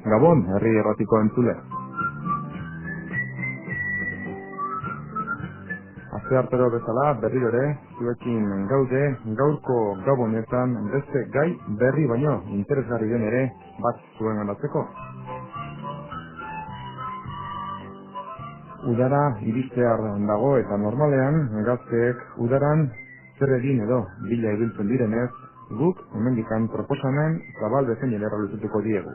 Gabon, herri erratiko entzule. Asteartero bezala berriro ere, zuekin gaude, gaurko gabonetan beste gai berri baino interesgarri den ere bat zuen aldatzeko. Udara iristear dago eta normalean gazteek udaran zer egin edo bila ibiltzen direnez, guk hemendikan proposamen zabal bezen errealizatuko diegu.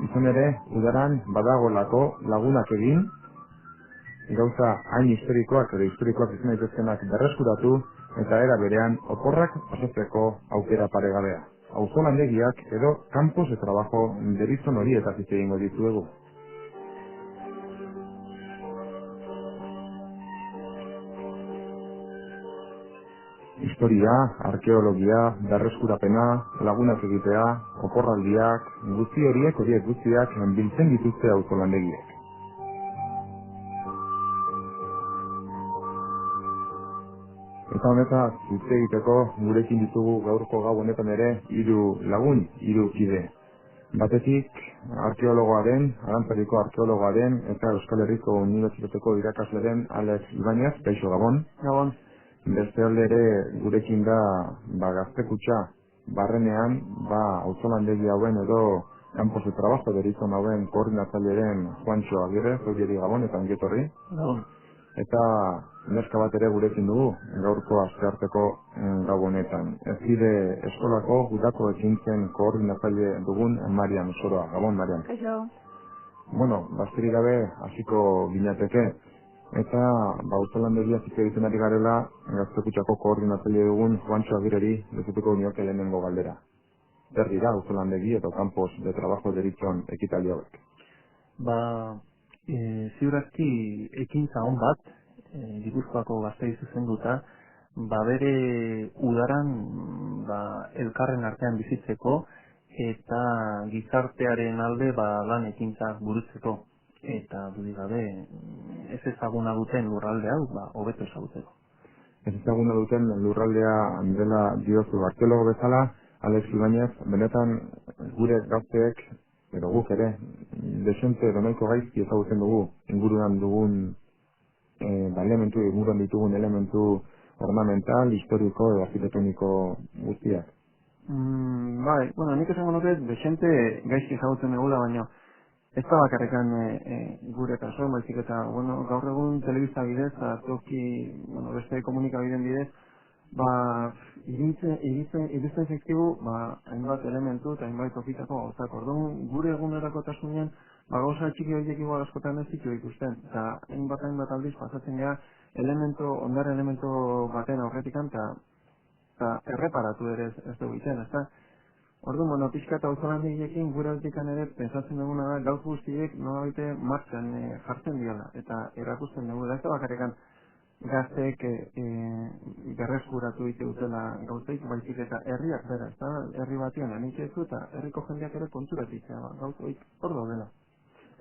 Izan ere, udaran badagolako lagunak egin, gauza hain historikoak edo historikoak izan daitezkenak berreskuratu eta era berean oporrak pasatzeko aukera paregabea. Auzolandegiak edo campos de trabajo deritzon horietaz hitz egingo dizuegu. Historia, arkeologia, berreskurapena, lagunak egitea, oporraldiak, horiek guztiak biltzen dituzte auzolandegiek. Eta honetaz, hitz egiteko gurekin ditugu gaurko gau honetan ere hiru kide. Batetik, arkeologoa den, Arantzadiko arkeologoa den, eta Euskal Herriko Unibertsitateko irakasle den Alex Ibañez, kaixo Gabon. Gabon. Beste alde ere gurekin da gaztekutxa barrenean, auzolandegi hauen edo campos de trabajo deritzon hauen koordinatzaileren Juancho Agirre, zoieri Gabon eta ongetorri. Gabon. Eta neska bat ere gurekin dugu, gaurko astearteko gau honetan. Ez dide eskolako gudako ekintzen koordinatzaile dugun Marian Soroa. Gabon, Marian. Kaixo. Bueno, basterik gabe hasiko ginateke. Eta auzolandegia hitz egiten ari garela, gaztekutxako koordinatzaile dugun Juancho Agirreri dezutuko nioke lehenengo galdera. Zer dira auzolandegi eta campos de trabajo deritzon ekitaldi hauek? Ziurazki ekintza on bat, Gipuzkoako Gazteei zuzenduta, bere udaran elkarren artean bizitzeko eta gizartearen alde lan ekintzak burutzeko. Eta dudik gabe, ez ezaguna duten lurralde hau, hobeto ezagutzeko. Ez ezaguna duten lurraldea dela diozu arkeologo bezala, Alex Ibañez, benetan gure gazteek, edo guk ere, desente edo nahiko gaizki ezagutzen dugu, inguruan dugun inguruan ditugun elementu ornamental, historiko edo arkitektoniko guztiak. Nik esango nuke desente gaizki ezagutzen dugula, baina ez da bakarrekan gure kaso, baizik eta gaur egun telebista bidez, beste komunikabideen bidez, iristen zaizkigu hainbat elementu eta hainbat tokitako gauzak. Orduan, gure egunerokotasunean gauza txiki horiek igual askotan ez ditu ikusten. Eta hainbat aldiz pasatzen gara ondare elementu baten aurretikan eta erreparatu ere ez dugu iten, ezta? Orduan, pixka eta auzolandegiekin gure aldikan ere pensatzen duguna da gauz guztiek nolabait martxan jartzen diola eta erakusten dugu da ez da bakarrekan gazteek berreskuratu ditu dutela gauzeik, baizik eta herriak bera, ez da, herri batian anitzezu eta herriko jendeak ere konturatzea gauzeik hor daudela.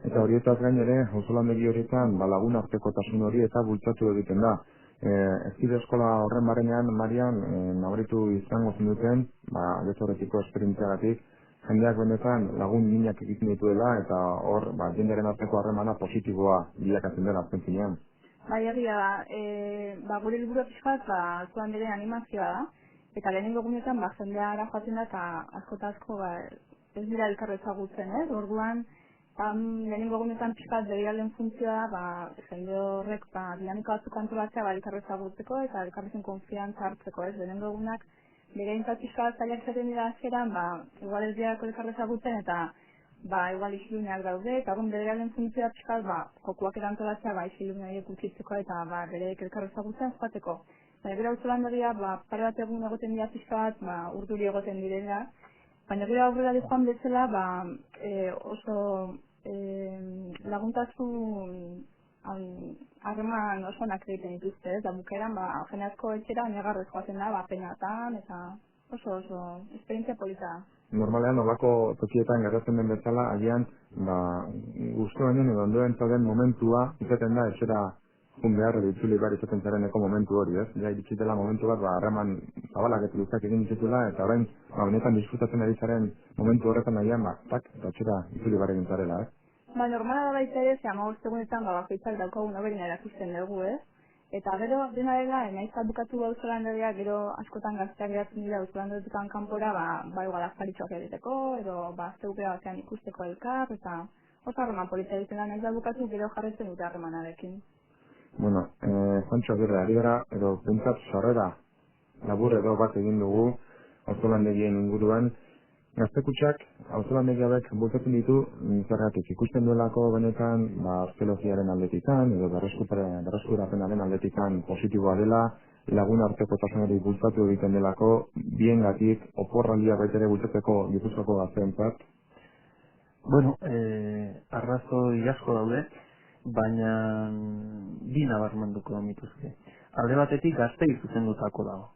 Eta horietaz gain ere, auzolandegi horietan, lagun artekotasun hori eta bultzatu egiten da. Ez eskola horren barrenean, Marian, nabaritu izango zinuten, horretiko esperientziagatik, jendeak benetan lagun minak egiten dituela eta hor, jendearen arteko harremana positiboa bilakatzen dela azken zinean. Egia da, gure helburua pixkat, auzolandegien animazioa da, eta lehenengo egunetan jendea ara joaten da eta asko eta asko ez dira elkar ezagutzen, orduan lehenengo egunetan pixkat begiralen funtzioa da, jende horrek dinamika batzuk antolatzea elkar ezagutzeko eta elkarrekin konfiantza hartzeko, lehenengo egunak beregintzat pixkat zailak zaten dira azkeran, igual ez dira elkar ezagutzen eta igual isiluneak daude, eta begiralen funtzioa pixkat, jokuak erantolatzea isiluneak utzitzeko eta bereek elkar ezagutzen joateko. Gure auzolandegia pare bat egun egoten dira pixkat, urduri egoten direla, baina gure aurrera di joan bezala oso laguntasun harreman oso onak egiten dituzte, eta bukeran jende asko etxera negarrez joaten da, penatan, eta oso esperientzia polita. Normalean, olako tokietan gertatzen den bezala, agian, guztu baino edo ondoen zauden momentua, izaten da, esera jun behar edo itzuli behar izaten zareneko momentu hori, ez? Ja, iritsi dela momentu bat, harreman zabalak eta luzak egin dituzula, eta orain, benetan disfrutatzen ari zaren momentu horretan nahian, tak, eta txera itzuli behar egin zarela, ez? Normala da baita ere, ze 15 egunetan bakoitzak daukagun oberina erakusten dugu, ez? Eta gero, dena dela, naiz bukatu auzolandegia, gero askotan gazteak geratzen dira auzolandetik kanpora, igual afaritxoak egiteko, edo asteukera batean ikusteko elkar, eta oso harreman polita egiten da naiz bukatu, gero jarretzen dute harremanarekin. Bueno, Juancho Agirre, ari gara, edo pentsat sarrera labur edo bat egin dugu auzolandegien inguruan. Gaztekutxak auzolandegi hauek bultzatzen ditu zergatik ikusten duelako benetan arkeologiaren aldetikan edo berreskurapenaren aldetikan positiboa dela, lagun arteko tasunari bultzatu egiten delako, biengatik oporraldia baita ere bultzatzeko Gipuzkoako gazteentzat. Bueno, arrazoi asko daude, baina bi nabarmenduko dituzke. Alde batetik gaztei zuzendutako dago.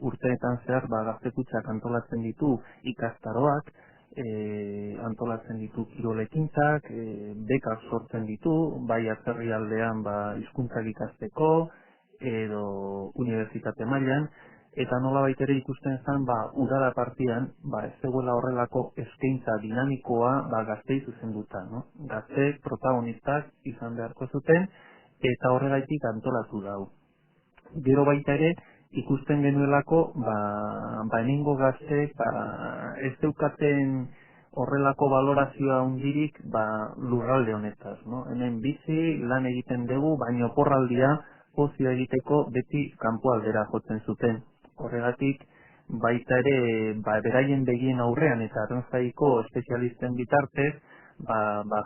Urteetan zehar gaztekutxak antolatzen ditu ikastaroak, antolatzen ditu kirolekintzak, bekak sortzen ditu, bai atzerri aldean hizkuntzak ikasteko edo unibertsitate mailan, eta nolabait ere ikusten zen udara partian ez zegoela horrelako eskaintza dinamikoa gaztei zuzenduta, no? Gazteek protagonistak izan beharko zuten eta horregaitik antolatu dau. Gero baita ere ikusten genuelako hemengo gazteek ez zeukaten horrelako balorazioa hundirik lurralde honetaz, no? Hemen bizi lan egiten dugu, baina oporraldia pozio egiteko beti kanpoaldera jotzen zuten. Horregatik baita ere beraien begien aurrean eta arranzaiko espezialisten bitartez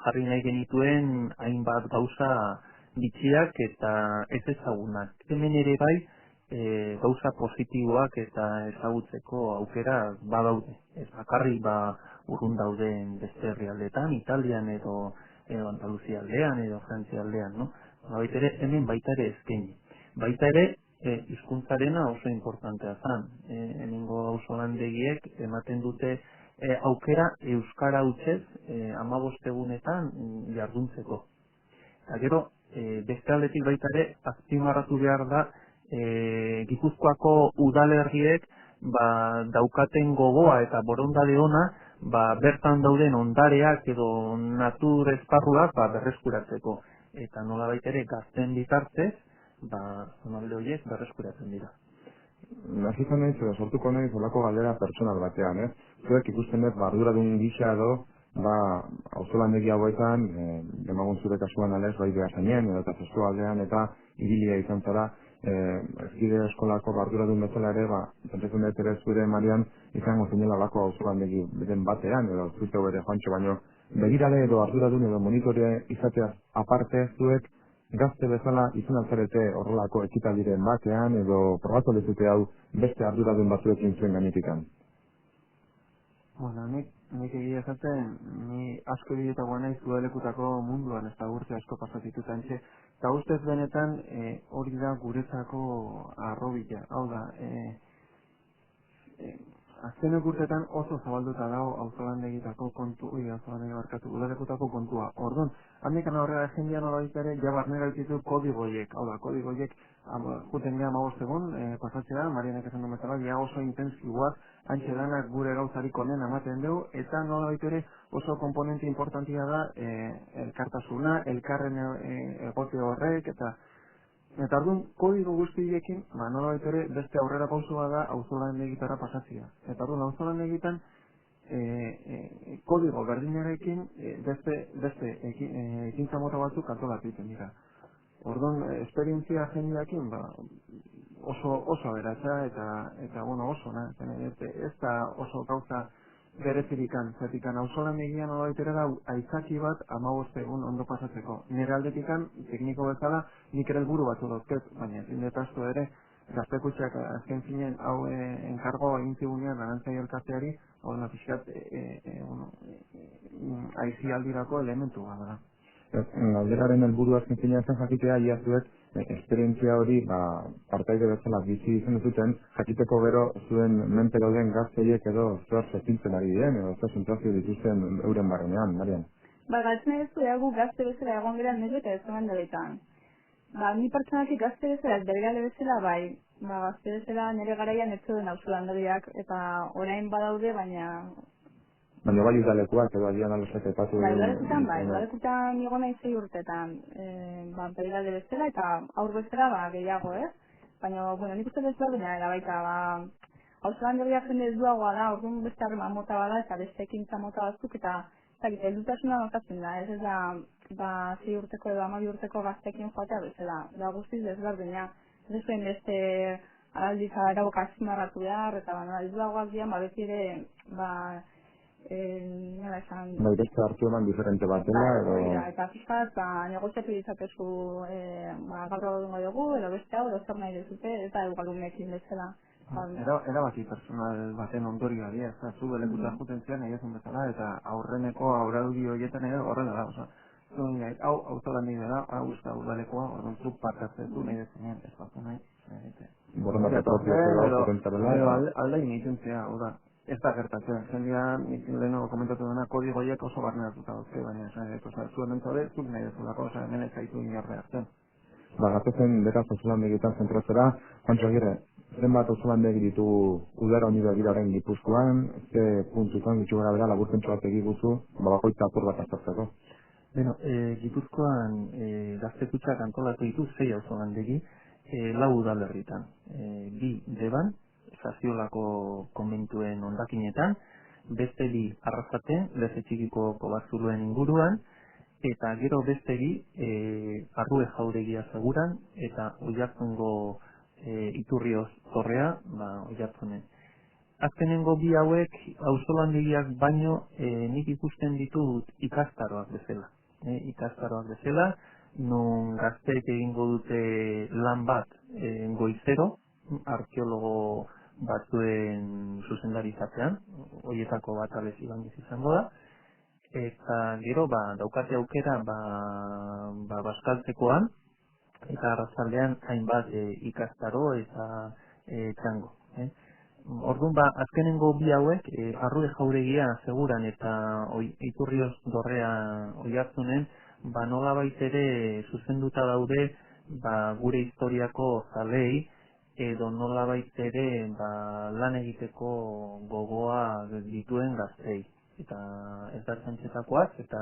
jarri nahi genituen hainbat gauza bitxiak eta ez ezagunak. Hemen ere bai gauza positiboak eta ezagutzeko aukera badaude. Ez bakarrik urrun dauden beste herrialdetan, Italian edo Andaluzia aldean edo Frantzia aldean, no? Baita ere hemen baita ere eskaini. Baita ere hizkuntzarena oso importantea zen. Hemengo auzolandegiek ematen dute aukera euskara hutsez 15 egunetan jarduntzeko. Eta gero beste aldetik baita ere azpimarratu behar da Gipuzkoako udalerriek daukaten gogoa eta borondale ona bertan dauden ondareak edo natur esparruak berreskuratzeko. Eta nolabait ere gazten bitartez zonalde horiek berreskuratzen dira. Nazizan nahiz edo sortuko nahiz olako galdera pertsonal batean, ez? Zuek ikusten dut arduradun gisa edo auzolandegi hauetan, demagun zure kasuan alez bai Beasainen edo eta zestu aldean eta ibilia izan zara ezkide eskolako arduradun bezala ere, pentsatzen dut ere zure Marian izango zinela olako auzolandegi beren batean edo zute bere Juancho, baino begirale edo arduradun edo monitore izateaz aparte zuek gazte bezala izan altzarete horrelako ekitaldiren batean edo probatu lezute hau beste arduradun batzuekin zuen gainetikan? Bueno, nik egia esaten, ni asko bidetagoa nahi zuelekutako munduan ez da urte asko pasatitut antxe, eta ustez benetan hori da guretzako arrobila. Hau da, azkenek urteetan oso zabalduta dago auzolandegitako udalerrikutako kontua. Orduan, handikan aurrera jendean nola ere, barne gaititu kodigoiek. Hau da, kodigoiek, juten geha 15 egun, pasatzea, Marianek esan du bezala, ja oso intensiboak, antxe danak gure gauzarik onen ematen dugu, eta nola ere oso komponente importantia da elkartasuna, elkarren egote horrek, eta orduan, kodigo guztiekin, nolabait ere beste aurrera pausua da auzolandegitara pasatzea. Eta orduan, auzolanegitan kodigo berdinarekin beste ekintza mota batzuk antolatu egiten dira. Orduan, esperientzia jendeakin oso aberatsa eta oso, ez da oso gauza berezirikan, zetikan auzolandegian nolabait ere da aitzaki bat 15 egun ondo pasatzeko. Nire aldetikan, tekniko bezala, nik ere helburu batzu dauzket, baina ezin detaztu ere, gaztekutxak azken zinen hau enkargo egin zigunean arantzai elkarteari, hau da pixkat aizialdirako elementu bat da. Galderaren helburu azken zinean zen jakitea, ia zuek esperientzia hori partaide bezala bizi izan zuten, jakiteko gero zuen menpe dauden gazteiek edo zer sekintzen ari diren, edo zer sentzazio dituzten euren barrenean, Marian. Galtzen ez du egu gazte bezala egon gara nezu eta ez zuen deletan. Ni pertsonakik gazte bezala, begirale bezala, bai, gazte bezala nire garaian ez zeuden auzolandabiak, eta orain badaude, baina... Baina bai udalekuak, edo agian alesak epatu udalekutan nigo nahi 6 urtetan, begirale bezala, eta aur bezala, gehiago, Baina, nik uste desberdina dela baita, auzolandabiak jende ez duagoa da, orduan beste harreman mota bada, eta beste ekintza mota batzuk, eta heldutasuna notatzen da, ez da 6 urteko edo 12 urteko gaztekin joatea bezala, da guztiz desberdina. Ez zuen beste aldiz arauak azpimarratu behar, eta helduagoak dian, beti ere, nola esan... beste hartu eman diferente bat dela, edo... Eta fijat, negoziatu ditzakezu, gaur egingo dugu, edo beste hau, edo zer nahi dezute, eta egualunekin bezala. Erabaki personal baten ondorioa dira, zu belekuta juten zian nahi ezin bezala, eta aurreneko aurraudi horietan ere horrela da, oza. Hau autolan dira, hau ez da udalekoa, orduan zu partatzen du nahi dezinean, ez batu nahi. Borondate propio zela, edo aldain ituntzea, hau da. Ez da gertatzen, jendean, leheno komentatu dena, kodigoiek oso barneratuta dute, baina zuen entzore, zuk nahi dezulako, hemen ez zaitu inorre hartzen. Gatozen beraz auzolandegitan zentratzera, Juancho Agirre, zenbat auzolandegi ditu udara honi begiraren Gipuzkoan, ze puntutan ditu gara bera laburtentsu bat egiguzu, bakoitza apur bat aztertzeko. Gipuzkoan gaztetutxak antolatu ditu 6 auzolandegi, 4 udalerritan. 2 Deban, Zaziolako konbentuen hondakinetan, beste 2 Arrasaten, Leze Txikiko Kobarzuluen inguruan, eta gero beste 2 Arrue Jauregia Seguran, eta Oiartzungo Iturrioz Torrea, Oiartzunen. Azkenengo 2 hauek auzolandegiak baino nik ikusten ditut ikastaroak bezala. Ikastaroak bezala, non gazteek egingo dute lan bat goizero, arkeologo batzuen zuzendarizatean, horietako bat alez Ibáñez izango da, eta gero daukate aukera bazkaltzekoan, eta arratsaldean hainbat ikastaro eta txango. Orduan, azkenengo 2 hauek, Arrue Jauregia Seguran eta Iturrioz Dorrea Oiartzunen, nolabait ere zuzenduta daude gure historiako zalei, edo nolabait ere lan egiteko gogoa dituen gaztei. Eta ez da txantxetakoak eta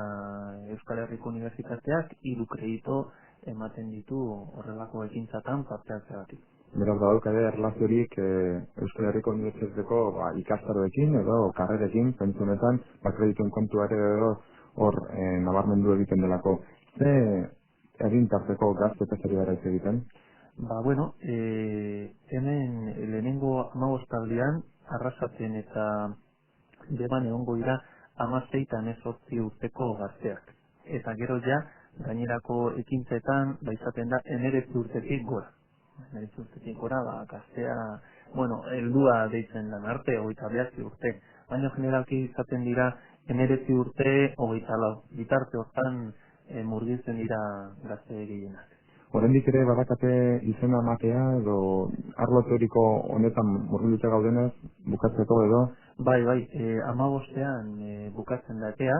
Euskal Herriko Unibertsitateak 3 kredito ematen ditu horrelako ekintzatan parte hartzeagatik. Beraz, badaukade erlaziorik Euskal Herriko Unibertsitateko ikastaroekin edo karrerekin, pentsu honetan, kredituen kontua ere edo hor nabarmendu egiten delako. Ze egin tarteko gazte pesari gara egiten? Hemen lehenengo 15 aldean, Arrasaten eta Deban egongo dira 16 eta 18 urteko gazteak. Eta gero gainerako ekintzetan, izaten da 19 urtetik gora. 19 urtetik gora, gaztea, heldua deitzen lan arte, 29 urte. Baina generalki izaten dira 19 urte, 24. Bitarte hortan murgiltzen dira gazte gehienak. Oraindik ere badakate izena matea edo arlo teoriko honetan murgilduta gaudenez, bukatzeko edo? Bai, 15ean bukatzen da epea,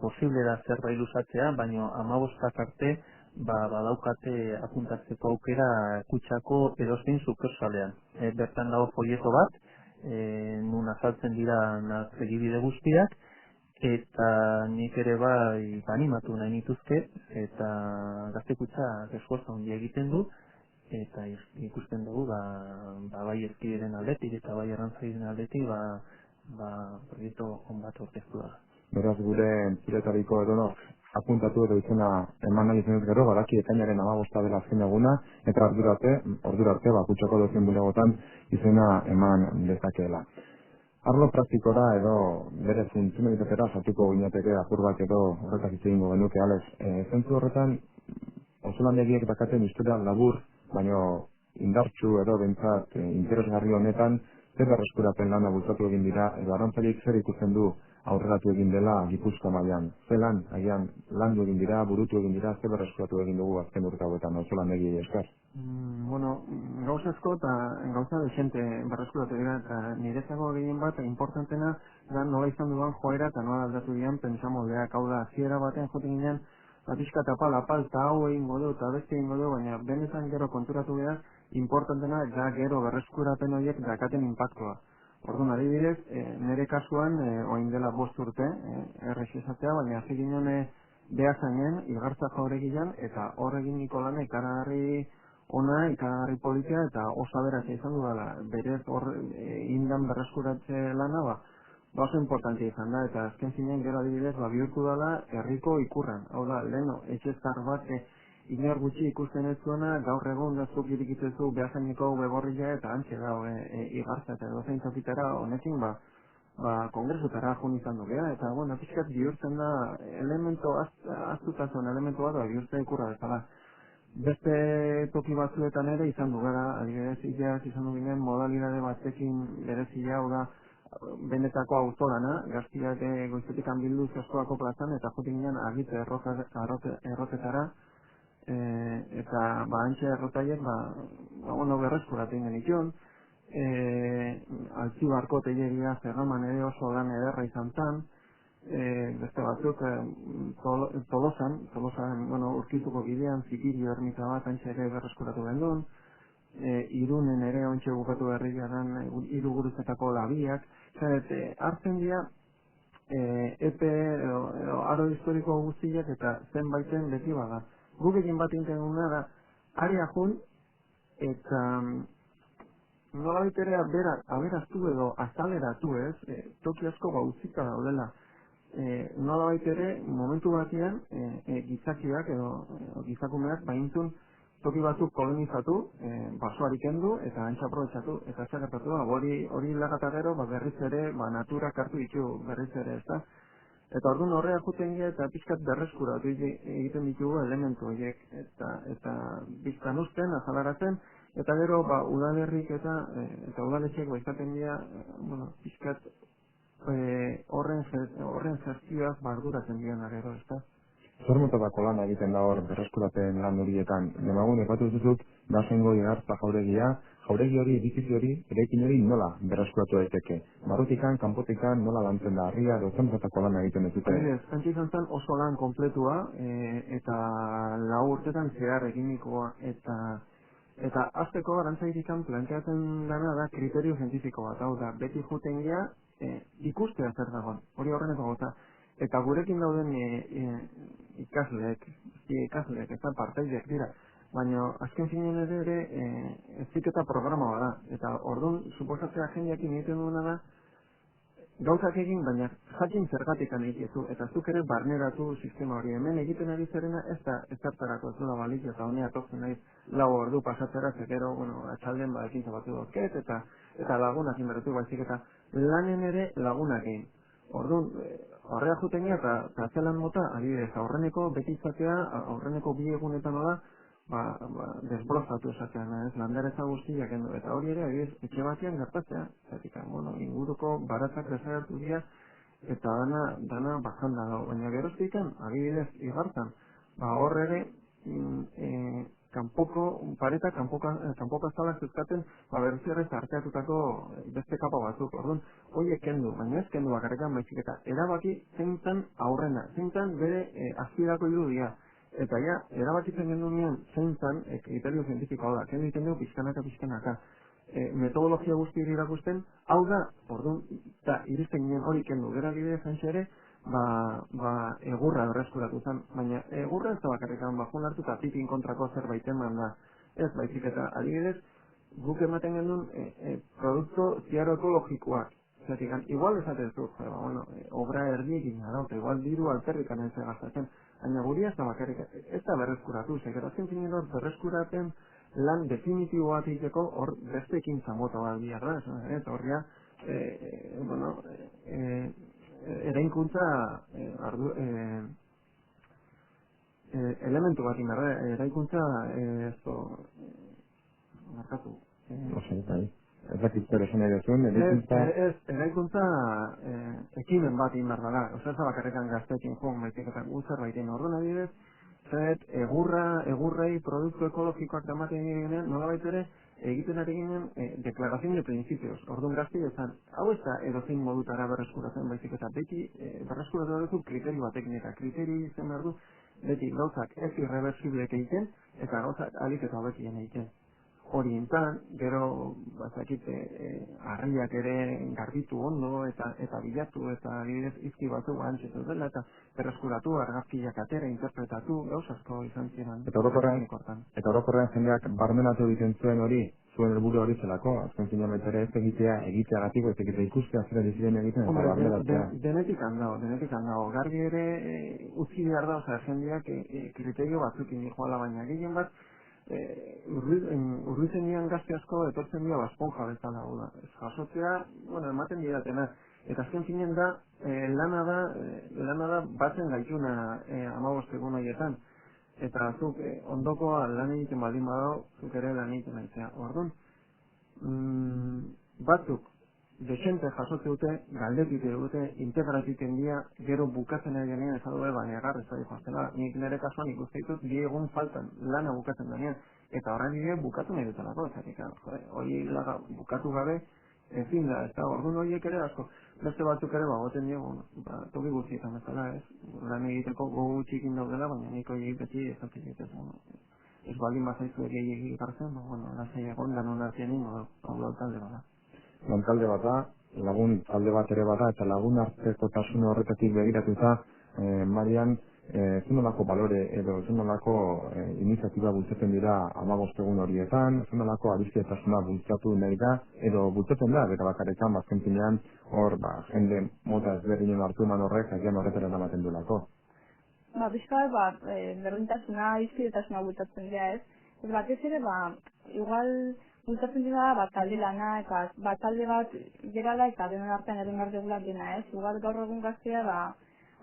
posible da zerbait luzatzea, baina 15 arte badaukate apuntatzeko aukera kutxako edozein sukurtsalean. Bertan dago folieto bat, nun azaltzen dira egibide guztiak, eta nik ere animatu nahi nituzke, eta gazte kutxak esfortza handia egiten du, eta ikusten dugu bai ezkideren aldetik eta bai errantzairen aldetik proiektu on bat orkestu da. Beraz gure entzuletariko edonok apuntatu edo izena eman nahi izanez gero, badaki ekainaren 15 dela azken eguna, eta ordura arte kutxako dozen bulegotan izena eman dezakeela. Arlo praktikora edo bere funtzionalitatera sartuko ginateke apur bat edo horretaz hitz egingo genuke, Alex. Zentzu horretan, auzolandegiek dakaten historia labur, baina indartsu edo behintzat interesgarri honetan, zer berreskurapen lana bultzatu egin dira, edo arrantzaileek zer ikusten du aurreratu egin dela Gipuzkoa mailan. Ze lan, agian landu egin dira, burutu egin dira, zer berreskuratu egin dugu azken urte hauetan auzolandegiei esker. Gauza asko eta gauza desente berreskuratu dira, eta niretzako gehien bat importantena da nola izan duan joera eta nola aldatu dian pentsamoldeak. Hau da, hasiera batean joten ginen pixka eta apal, eta hau egingo du, eta beste egingo du, baina benetan gero konturatu behar, importantena da gero berreskurapen horiek dakaten impactua. Orduan, adibidez, nire kasuan, oain dela 5 urte, errex esatea, baina hasi ginen behazainen, Igartza jauregian, eta horregin niko lan ikaragarri ona, ikaragarri politia, eta oso aberatsa izan du dela. Berez hor indan berreskuratze lana, oso importantia izan da, eta azken zinen gero adibidez, bihurtu dela herriko ikurran. Hau da, leheno, etxezkar bat, inor gutxi ikusten ez zuena, gaur egun gaztuk irikitzezu behazaineko begorria, eta antxe da, Igartza eta dozein tokitara, honekin, kongresutara joan izan du geha, eta bueno, pixkat bihurtzen da elemento, aztutasun elemento bat, bihurtzen ikurra bezala. Beste toki batzuetan ere izan du gara, adibidez, izan du ginen modalidade batekin berezia, hau da, benetako auzolana, gaztiak goizetik bildu Zestoako plazan, eta jotik ginen agite errotetara, eta antxe errotaiek, berreskuratu ingen itxon, Altzibarko teieria Zerraman ere oso lan ederra izan zen, beste batzuk Tolosan, urkituko bidean, Zikirio ermita bat antxe ere berreskuratu gendun, Irunen ere ontxe bukatu berria dan Iruguruzetako labiak, hartzen dira epe aro historiko guztiak eta zenbaiten beti bada. Guk egin bat integuna da, aria jun, eta nola baitere aberaztu edo azaleratu ez, toki asko gauzika daudela. Nola baitere momentu batean gizakiak edo gizakumeak baintzun toki batzuk kolonizatu, basoari kendu eta antxa aprobetxatu, eta zagertatu da, hori lagata gero berriz ere naturak hartu ditu berriz ere, ez da? Eta orduan horrea juten gira eta pixkat berreskuratu egiten ditugu elementu horiek, eta biztan usten, azalaratzen, eta gero udalerrik eta udaletxeak izaten dira, pixkat horren zertzioaz barduratzen dira gero, ez da? Zer motatako lan egiten da hor berreskurapen lan horietan? Demagun, epatu duzuk, Basengo Igartza jauregia, jauregi hori, edifizio hori, eraikin hori nola berreskuratu daiteke? Barrutikan, kanpotikan, nola lantzen da harria, edo zer motatako lan egiten ez dute? Antxe izan zen oso lan kompletua, eta 4 urtetan zehar eginikoa, eta azteko garantzaikikan planteatzen dana da kriterio zientifiko bat, hau da, beti juten gira, ikustea zer dagoen, hori horreneko gota. Eta gurekin dauden ikasleek, ez da partaideak dira, baina azken zinen ere eziketa programa bada. Eta orduan, suposatzea jendeakin egiten duena da, gauzak egin, baina jakin zergatik egitezu, eta zuk ere barneratu sistema hori. Hemen egiten ari zerena ez da ezartarako ez duela balik, eta honea totzen nahi 4 ordu pasatzera, zekero, atxalden ekintza batzu dozket, eta lagunak inbertu baizik, eta lanen ere lagunak egin. Orduan, horrea juten gara, eta zelan mota, adibidez, aurreneko beti izatea, aurreneko 2 egunetan da, desbrozatu esatean, landaretza guztiak endo, eta hori ere, adibidez, etxe batean gertatzea, inguruko baratzak desagertu dira, eta dana bajanda dago, baina geroztikan, adibidez, Igartzan, hor ere, pareta, kanpoko azalak zuzkaten, berriz ere zarteatutako beste kapa batzuk, orduan, horiek kendu, baina ez kendu bakarrekan baizik eta erabaki zeintzan aurrena, zeintzan bere azpidako irudia, eta ja, erabakitzen gendunean zeintzan, kriterio zientifikoa da, kendu iten dugu pixkanaka, metodologia guzti irakusten, hau da, orduan, eta iristen ginen hori kendu, gero adibidez ere, egurra berreskuratu zen, baina egurra ez da bakarrikan bajon hartu eta tipin kontrako zerbait eman da. Ez baizik eta adibidez, guk ematen genuen produktu ziaro ekologikoak. Zatik, igual esaten zu, obra erdiekin arauta, igual diru alterrikan ez gastatzen, baina guria ez da bakarrik, ez da berreskuratu, zekeratzen zinen hor berreskuraten lan definitibo bat egiteko hor beste ekintza mota bat bihar da, eta horria, eraikuntza elementu bat inberda, eraikuntza markatu. Ez dakit zer esan nahi duzun, eraikuntza ekimen bat inberda da, ez bakarrekan gazteekin joan baitik eta guzar baiten orduan adibidez, egurrei produktu ekologikoak damaten ginean, nola baitere, egiten ari ginen deklarazion de principios. Orduan gazti ezan, hau ez da edozein modutara berreskuratzen baizik eta beti berreskuratu duzu kriterio batekin eta kriterio izan behar du beti gauzak ez irreversiblek egiten, eta gauzak alik eta hobekien egiten. Hori intan, gero, bazakite, harriak ere garbitu ondo, eta bilatu, eta adibidez izki batu antxetu dela, eta berreskuratu, argazkiak atera, interpretatu, gauz asko izan ziren. Eta orokorrean jendeak barmenatu egiten zuen hori, zuen helburu hori zelako, azken zinean betere ez egiteagatik, ez egitea ikustea zera diziren egiten, eta barmelatzea. Denetik handago. Garbi ere utzi behar da, jendeak kriterio batzukin joala, baina gehien bat, urritzen nian gazte asko etortzen dira esponja bezala, jasotzea, ematen didatena, eta azken finen da, lana da batzen gaituna 15 egun horietan, eta zuk ondoko lan egiten baldin badao, zuk ere lan egiten aitzea. Orduan, batzuk desente jasotze dute, galdekite dute, integratiten dira, gero bukatzen egenean ez adue, baina agarrez da joaztela. Nik nire kasuan ikuste ditut, bi egun faltan lana bukatzen denean, eta horren nire bukatu nahi dutelako, hori laga bukatu gabe, ezin da, ez da, orduan horiek ere asko, beste batzuk ere bagoten diogu, toki guztietan bezala, ez, lan egiteko gogu txikin daudela, baina nik horiek beti ezatik egitez, ez baldin bazaizu egei garzen, lasai egon, lanon artean ingo, hau talde bada. Talde bat da, lagun talde bat ere bada, eta lagun arteko tasun horretatik begiratuta, Marian, zenolako balore edo zenolako iniziatiba bultzaten dira 15 egun horietan, zenolako abizkietasuna bultzatu nahi da, edo bultzaten da, bera bakaretan, bazken zinean, hor, jende mota ezberdinen hartu eman horrek, agian horretaren ematen duelako. Bizkar, berdintasuna, abizkietasuna bultzatzen dira ez. Ez batez ere, igual, bultatzen dira talde lana eta talde bat gerala eta denon artean egin behar dugula dena ez. Igual gaur egun gaztea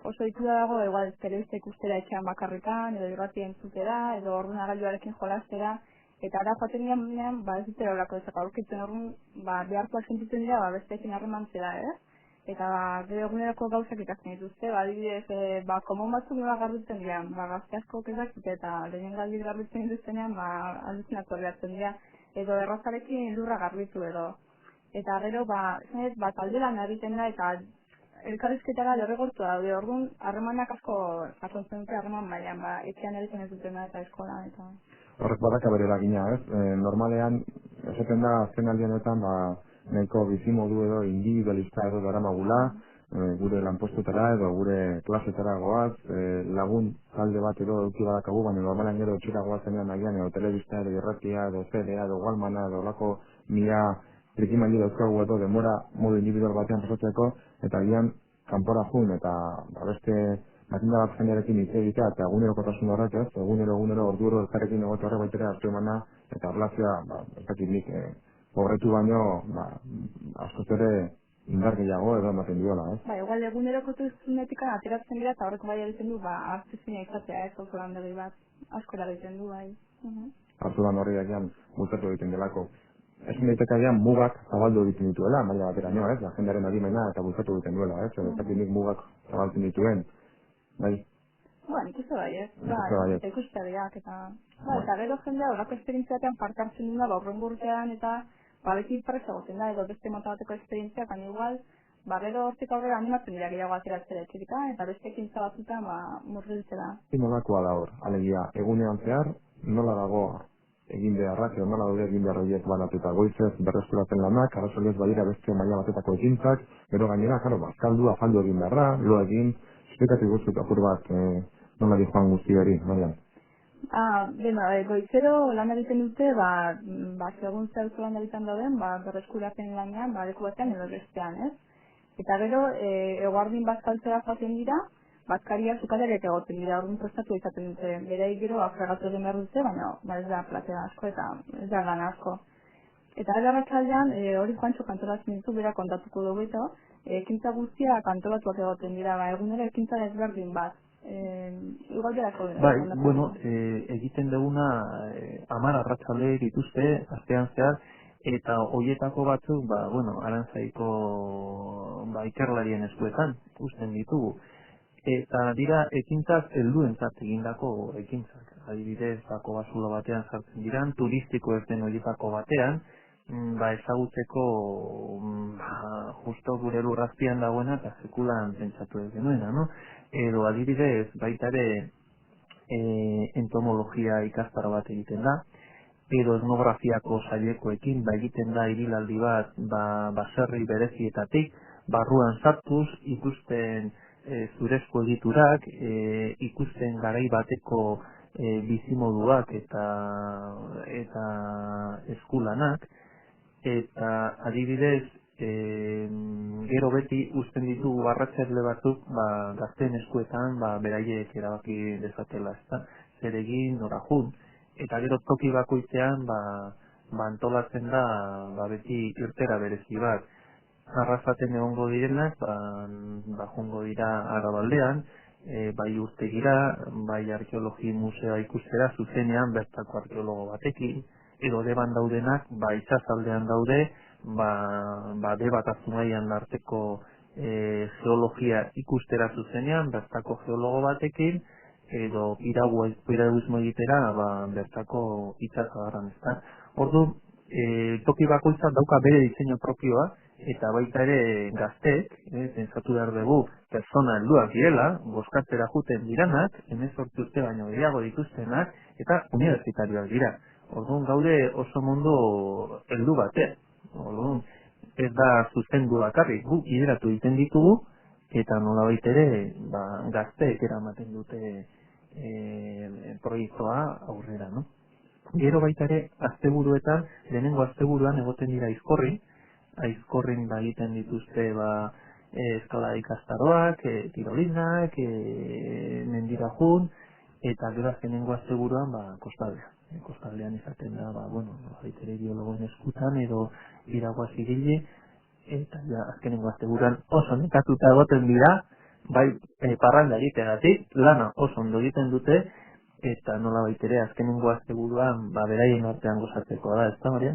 oso ditua dago, igual telebista ikustera etxean bakarrikan, edo irrati entzutera, edo ordenagailuarekin jolastera, eta ara joaten dian, ez dute horako ezak aurkitzen orduan, behartuak sentitzen dira, besteekin harremantzera, eta gero egunerako gauzak ikasten dituzte, adibidez, komon batzuk nola garbitzen dira, gazte asko kezakite eta lehen galdi garbitzen dituztenean, aldutzen aktualiatzen dira, edo errazarekin lurra garbitu edo. Eta gero, talde lan egiten da eta elkarrizketara derregortu daude, orduan, harremanak asko jasotzen dute harreman baian, etxean egiten ez dutena eta eskolan eta... Horrek badaka bere eragina, ez? Normalean, esaten da azken aldienetan, nahiko bizimodu edo individualista edo daramagula, gure lanpostutara edo gure klasetara goaz, lagun talde bat edo eduki badakagu, baina normalean gero etxera goazenean nagian edo telebista edo irratia edo CD-a edo Walmana edo lako mila trikimaili dauzkagu edo demora modu individual batean pasatzeko, eta gian kanpora jun eta beste matinda bat jendearekin hitz egitea eta egunerokotasun horrek ez, egunero orduro elkarrekin egote horrek baitere hartu emana eta erlazioa, ez dakit nik, pobretu baino, askoz ere indar gehiago edo ematen diola, ez? Igual egunerokotazunetik ateratzen dira eta horrek bai egiten du, hartzezina izatea ez, oso landegi bat, asko egiten du, bai. Hartu lan horri dakian bultatu egiten delako. Ezin daiteke agian mugak zabaldu egiten dituela, maila bateraino, ez? Jendearen adimena eta bultatu egiten duela, ez? Ez dakit nik mugak zabaltzen dituen, bai? Nik uste bai, ez? Eta ikustegiak eta... Eta gero jendea horako esperientziatean parte hartzen duna, horren urtean eta beti presa goten da, edo beste mota bateko esperientziak, baina igual, gero hortik aurrera animatzen dira gehiago ateratzera etxerika, eta beste ekintza batzuta murgiltzera. Nolakoa da hor, alegia, egunean zehar, nola dago egin beharrak, edo nola daude egin behar horiek banatuta goizez, berreskuratzen lanak, arrazoliez badira beste maila batetako ekintzak, gero gainera, bazkaldu, afaldu egin beharra, lo egin, esplikatu guztut apur bat, nola di joan guzti hori, Marian? Goizero lan egiten dute, segun zertu lan egiten dauden, berreskuratzen lanean, leku batean edo bestean, ez? Eta gero, eguardin bazkaltzera joaten dira, bazkaria sukadearek egoten dira, orduan prestatu izaten dute, bere gero afregatu egin behar dute, baina ez da platea asko eta ez da gana asko. Eta gara arratsaldean, hori Juantxo kantolatzen ditu, bera kontatuko dugu eta, ekintza guztia kantolatuak egoten dira, egunero ekintza desberdin bat. Igual berako egiten duguna 10 arratsalde dituzte astean zehar eta hoietako batzuk Arantzaiko ikerlarien eskuetan ikusten ditugu eta dira ekintzak helduentzat egindako ekintzak, adibidez bazulo batean sartzen diran, turistiko ez den horietako batean ezagutzeko justo gure lurrazpian dagoena eta sekulan pentsatu ez genuena, no? Edo adibidez baita ere entomologia ikastaro bat egiten da, edo etnografiako sailekoekin egiten da ibilaldi bat baserri berezietatik, barruan sartuz, ikusten zurezko egiturak, ikusten garai bateko bizimoduak eta eskulanak, eta adibidez, gero beti uzten ditugu arratsaldle batzuk gazteen eskuetan beraiek erabaki dezatela, ezta? Zer egin, nora jun. Eta gero toki bakoitzean antolatzen da beti irtera berezi bat. Arrasaten egongo direnak, joango dira Arabaldean, bai urtegira, bai arkeologi museoa ikustera, zuzenean bertako arkeologo batekin, edo deban daudenak, itsazaldean daude, Deba eta Zumaian arteko geologia ikustera zuzenean, bertako geologo batekin, edo piraguismo egitera, bertako itsasadarran, ezta. Ordu, toki bakoitzak dauka bere diseinu propioa, eta baita ere gazteek, pentsatu behar dugu, persona helduak direla, bozkatzera juten diranak, 18 urte baino gehiago dituztenak, eta unibertsitarioak dira. Orduan gaude oso mundu heldu batean. Orduan, ez da zuzendu bakarrik, gu bideratu egiten ditugu, eta nolabait ere gazteek eramaten dute proiektua aurrera, no? Gero baita ere, asteburuetan, lehenengo asteburuan egoten dira aizkorrin egiten dituzte eskala ikastaroak, tirolinak, mendira jun, eta gero azkenengo asteburuan kostaldean. Kostaldean izaten da, baita ere biologoen eskutan edo iraguaz igile, eta azkenengo asteburuan oso nekatuta egoten dira, bai parranda egiteagatik, lana oso ondo egiten dute, eta nola baitere azkenengo asteburuan beraien artean gozatzeko da, ez da, Maria?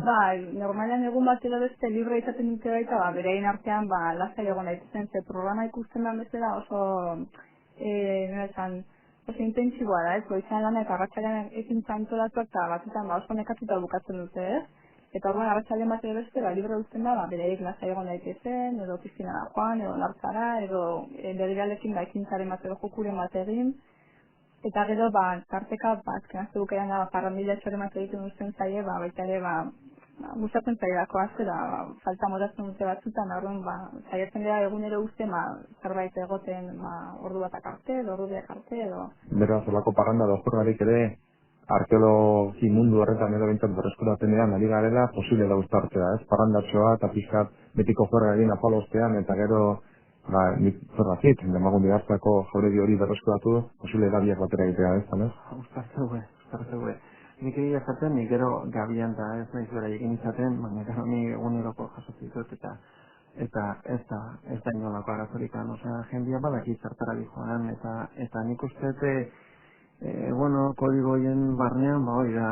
Normalean egun bat edo beste libre izaten dute baita, beraien artean lasai egon daitezen, ze programa ikusten da bezala oso oso intentsiboa da, ez? Goizan lana eta arratsalean ekintza antolatuak eta batzutan oso nekatuta bukatzen dute, ez? Eta orduan arratsalean bat edo beste, libre uzten da, beraiek lasai egon daitezen, edo piszinara joan, edo lartzara, edo begiralekin ekintzaren bat edo jokuren bat egin. Eta gero, tarteka, azkenazte bukeran da, parrandila txore bat egiten duzten zaie, baita ere, gustatzen zailako azera, falta modatzen dute batzutan, orduan, saiatzen dira egunero uste, zerbait egoten, ordu batak arte, edo ordu biak arte, edo... Beraz, olako parranda dozorgarik ere, arkeologi mundu horretan edo bintzat berreskuratzen dira, nari garela, posible da uztartzea, ez? Parrandatxoa eta pixkat betiko juerga egin apalostean, eta gero, nik zergatik, demagun digartzako jauregi hori berreskuratu, posible da biak batera egitea, ez? Uztartzeu. Nik egia esaten, nik gero gabian da ez nahiz bera egin izaten, baina gero ni eguneroko jasozitut eta ez da inolako arazorikan, jendia badaki zertara joan, eta nik uste kodigoien barnean, hori da,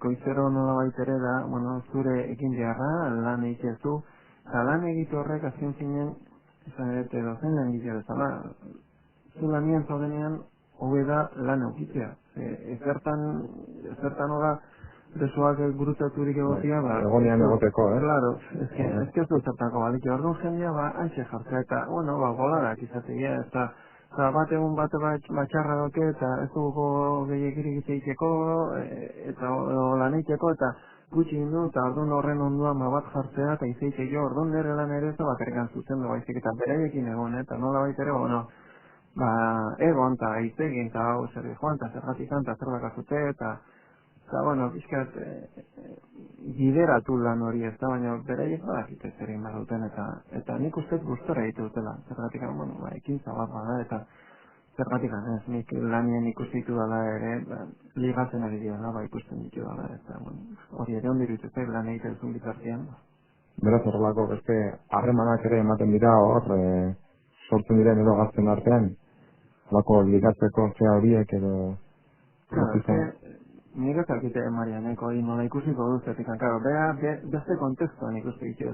goizero nola baitere da, zure ekin beharra, lan egitezu, eta lan egitu horrek azken zinen, edo zen lan egitea bezala, zu lanien zaudenean, hobe da lan eukitzea. Ezertan hola, besoak gurutzaturik egotia, egonean egoteko, Claro, ez que zertako balik, orduan jendia, haintxe jartzea, eta, golarak izatea, eta bat egun bat batxarra doke, eta ez dugu gehiagirik egiteko, eta lan egiteko, eta gutxi indu, eta orduan horren onduan bat jartzea, eta izaiteko, orduan nire lan ere ez da bakarrikan zuzen du baizik, eta beraiekin egon, eta nola baitere, egon, eta itzegin, eta hau zer joan, eta zergatik eta zer bakazute, eta bizkat bideratu lan hori ez da, baina beraiek badakite zer egin baduten, eta nik uste gustora egite dutela, zergatik, ekintza bat bada, eta zergatik ez, nik lanien ikustitu dela ere, ligatzen ari dira, ikusten ditu dela, eta hori ere ondirutu zaik lan egite duzun bitartean. Beraz horrelako beste harremanak ere ematen dira hor, sortzen diren edo gazten artean, horrelako ligatzeko zea horiek edo... Nik ez dakite Marianeko hori nola ikusiko duztetik, beste kontekstuan ikustu ditu,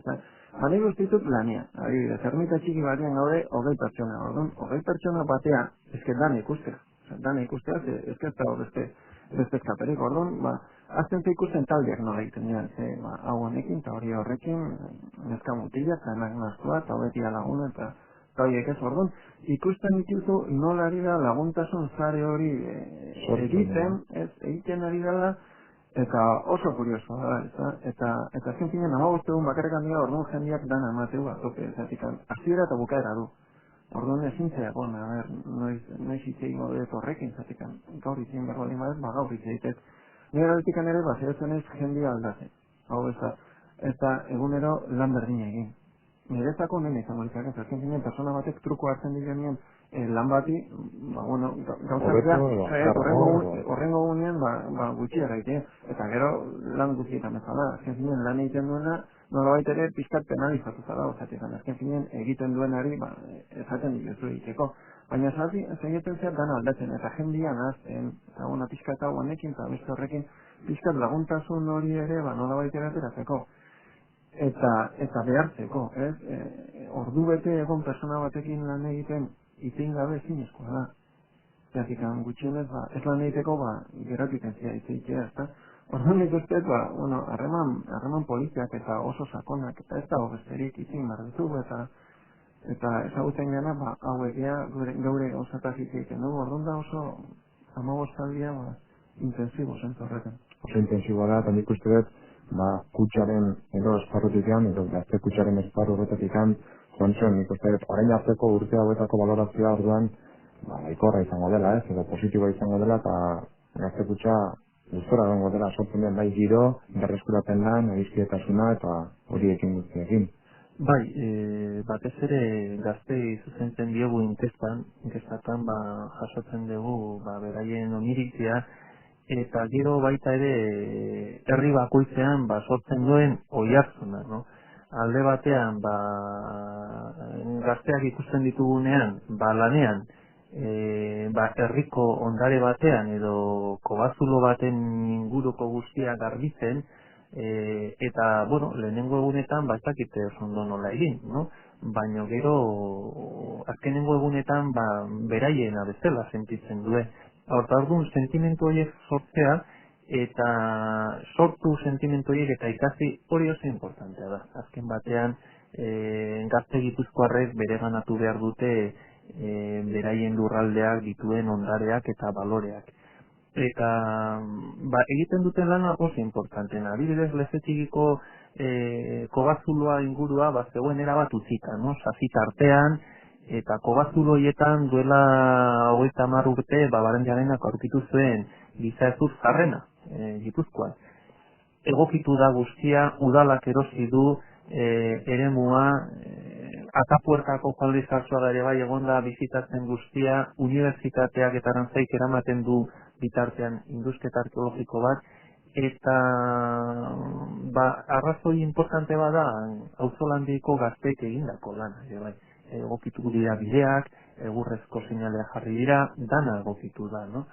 nik ustitut lania, ermita txiki batean gaude 20 pertsona, orduan, 20 pertsona batea, ezke dan ikustea, ezke ez dago beste eskaperik, orduan, azten ze ikusten taldeak nola egiten dira, hau honekin, eta hori horrekin, neska mutilak, eta enak naztua, eta hobetia laguna, eta eta horiek ez, orduan, ikusten dituzu nola ari da laguntasun zare hori egiten ari dela, eta oso kurioso da, eta zen zinen, 15 egun bakarrik handia, orduan jendeak dana emateu bat, hasiera eta bukaera du. Orduan ezin zegoen, noiz hitz egingo dut horrekin, zatikan, gaur hitz egin behar baldin badez, gaur hitz egitez. Nire aldikan ere, zaiatzen ez jendia aldatzen. Hau eta egunero lan berdina egin. Niretzako nene izango ditzak, zerken zinen, persona batek truko hartzen direnien lan bati, gauzatzea, horrengo gunean gutxi erraitea. Eta gero lan guztietan bezala, azken zinen lan egiten duena, nolabait ere pizkat penalizatuta da, azken zinen egiten duenari esaten dituzu egiteko. Baina zaietzen zer dana aldatzen, eta jendia nazten, eta pizkat hau honekin, eta beste horrekin, pizkat laguntasun hori ere, nolabait ere ateratzeko. Eta behartzeko, ez? Ordu bete egon persona batekin lan egiten itein gabe ezinezkoa da. Zertikan gutxienez, ez lan egiteko, geratuiten zia iteitea, ezta? Orduan ikusten, harreman poliziak eta oso sakonak, eta ez dago besterik izin barretu, eta ezagutzen gana, hauek gaure gauzataz egiten dugu, orduan da oso 15 aldia intensibo zentzu horretan. Oso intensiboa da, eta nik uste dut, kutsaren edo esparrutikan, edo gazte kutsaren esparru horretatik joan zuen, nik uste dut, orain arteko urte hauetako valorazioa orduan, ikorra izango dela, edo positiboa izango dela, eta gazte kutsa gustora egongo dela, sortzen den bai giro, berreskurapen lan, egizkietasuna, eta horiekin guztiekin. Bai, batez ere gaztei zuzentzen diogu inkestatan jasotzen dugu beraien oniritzia, eta gero baita ere herri bakoitzean sortzen duen oihartzuna, no? Alde batean gazteak ikusten ditugunean lanean herriko ondare batean edo kobazulo baten inguruko guztia garbitzen, eta lehenengo egunetan ez dakite oso ondo nola egin, no? Baina gero azkenengo egunetan beraiena bezala sentitzen duen. Orduan, sentimentu horiek sortzea, eta sortu sentimentu horiek eta ikasi hori oso importantea da. Azken batean, gazte gipuzkoarrek bereganatu behar dute beraien lurraldeak dituen ondareak eta baloreak. Eta egiten duten lana oso importantena. Adibidez, Lezetxigiko kobazuloa ingurua zegoen erabat utzita, no? Sasita artean, eta kobazulo horietan duela 30 urte Barandiarenak aurkitu zuen giza ezur zarrena, Gipuzkoan. Egokitu da guztia, udalak erosi du eremua, Atapuerkako Juan Luis Arzuaga ere bai egonda bizitatzen guztia, unibertsitateak eta Arantzaik eramaten du bitartean indusketa arkeologiko bat, eta arrazoi importante bada auzolandiko gazteek egindako lana, bai. Egokitu dira bideak, egurrezko seinalea jarri dira, dana egokitu da, no?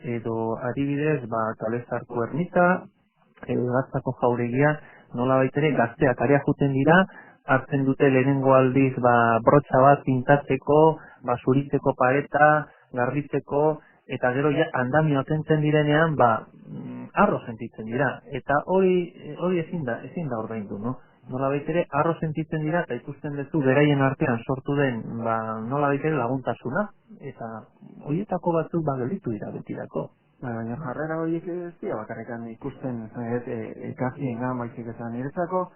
Edo adibidez, Kalezarko ermita, Gatzako jauregia, nola baitere gazteak area juten dira, hartzen dute lehenengo aldiz brotxa bat pintatzeko, zuritzeko pareta, garbitzeko, eta gero andamio atentzen direnean, arro sentitzen dira. Eta hori ezin da ordaindu, no? Nola baitere, arro sentitzen dira eta ikusten duzu beraien artean sortu den nola baitere laguntasuna, eta horietako batzuk gelditu dira betirako. Baina jarrera horiek ez dira bakarrekan ikusten ekazien baizik eta niretzako